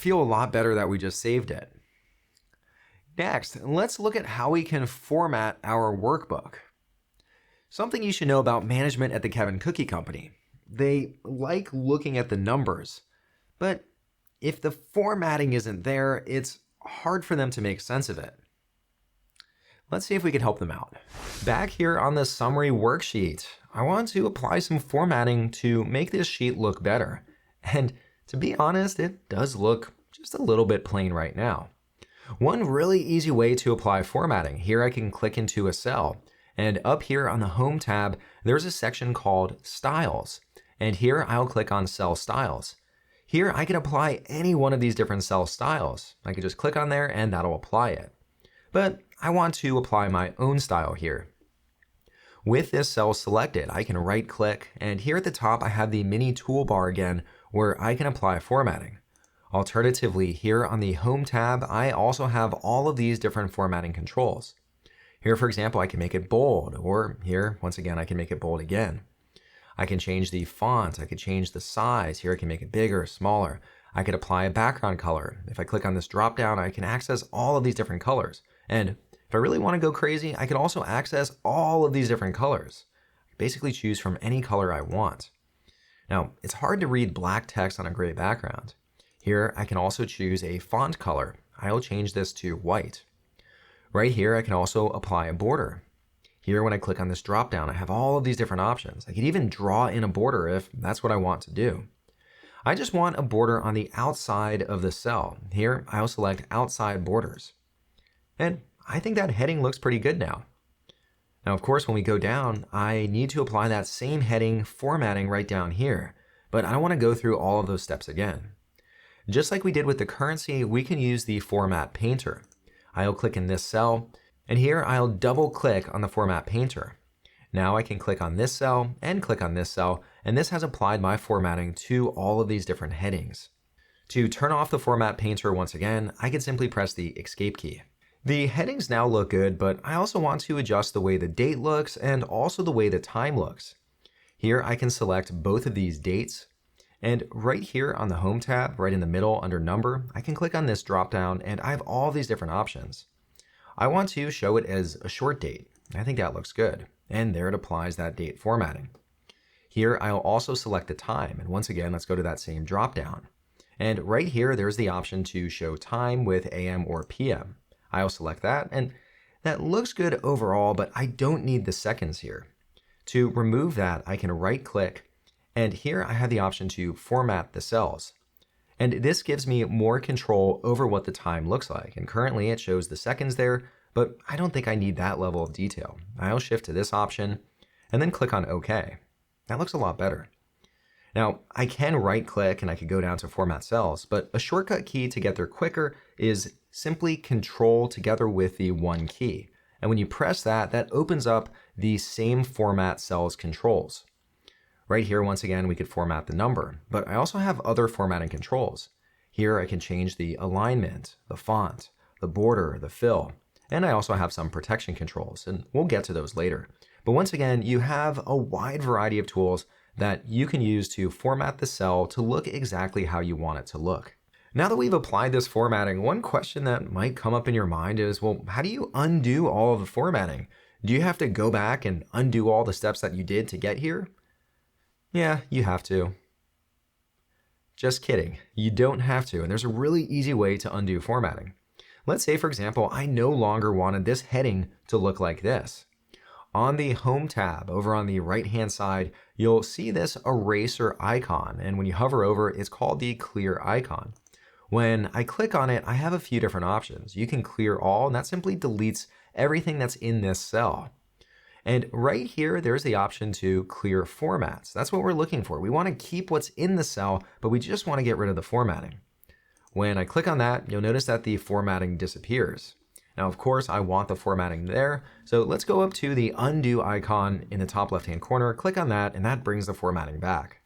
feel a lot better that we just saved it. Next, let's look at how we can format our workbook. Something you should know about management at the Kevin Cookie Company. They like looking at the numbers, but if the formatting isn't there, it's hard for them to make sense of it. Let's see if we can help them out. Back here on the summary worksheet, I want to apply some formatting to make this sheet look better. And to be honest, it does look just a little bit plain right now. One really easy way to apply formatting, here I can click into a cell, and up here on the Home tab, there's a section called Styles. And here I'll click on Cell Styles. Here I can apply any one of these different cell styles. I can just click on there and that'll apply it. But I want to apply my own style here. With this cell selected, I can right click, and here at the top I have the mini toolbar again where I can apply formatting. Alternatively, here on the Home tab, I also have all of these different formatting controls. Here, for example, I can make it bold, or here, once again, I can make it bold again. I can change the font, I could change the size. Here I can make it bigger, smaller. I could apply a background color. If I click on this drop down, I can access all of these different colors. And if I really want to go crazy, I can also access all of these different colors. I basically choose from any color I want. Now, it's hard to read black text on a gray background. Here, I can also choose a font color. I'll change this to white. Right here, I can also apply a border. Here, when I click on this drop down, I have all of these different options. I could even draw in a border if that's what I want to do. I just want a border on the outside of the cell. Here, I'll select outside borders. And I think that heading looks pretty good now. Now, of course, when we go down, I need to apply that same heading formatting right down here, but I don't want to go through all of those steps again. Just like we did with the currency, we can use the Format Painter. I'll click in this cell, and here I'll double click on the Format Painter. Now I can click on this cell and click on this cell, and this has applied my formatting to all of these different headings. To turn off the Format Painter once again, I can simply press the Escape key. The headings now look good, but I also want to adjust the way the date looks and also the way the time looks. Here I can select both of these dates, and right here on the Home tab, right in the middle under Number, I can click on this drop down and I have all these different options. I want to show it as a short date. I think that looks good. And there it applies that date formatting. Here I'll also select the time, and once again, let's go to that same drop down. And right here, there's the option to show time with AM or PM. I'll select that, and that looks good overall, but I don't need the seconds here. To remove that, I can right click, and here I have the option to format the cells. And this gives me more control over what the time looks like. And currently it shows the seconds there, but I don't think I need that level of detail. I'll shift to this option and then click on OK. That looks a lot better. Now, I can right click and I could go down to Format Cells, but a shortcut key to get there quicker is simply Control together with the 1 key. And when you press that, that opens up the same Format Cells controls. Right here, once again, we could format the number, but I also have other formatting controls. Here I can change the alignment, the font, the border, the fill, and I also have some protection controls, and we'll get to those later. But once again, you have a wide variety of tools that you can use to format the cell to look exactly how you want it to look. Now that we've applied this formatting, one question that might come up in your mind is, well, how do you undo all of the formatting? Do you have to go back and undo all the steps that you did to get here? Yeah, you have to. Just kidding. You don't have to, and there's a really easy way to undo formatting. Let's say, for example, I no longer wanted this heading to look like this. On the Home tab, over on the right-hand side, you'll see this eraser icon, and when you hover over, it's called the clear icon. When I click on it, I have a few different options. You can clear all, and that simply deletes everything that's in this cell. And right here, there's the option to clear formats. That's what we're looking for. We want to keep what's in the cell, but we just want to get rid of the formatting. When I click on that, you'll notice that the formatting disappears. Now, of course, I want the formatting there. So let's go up to the undo icon in the top left-hand corner, click on that, and that brings the formatting back.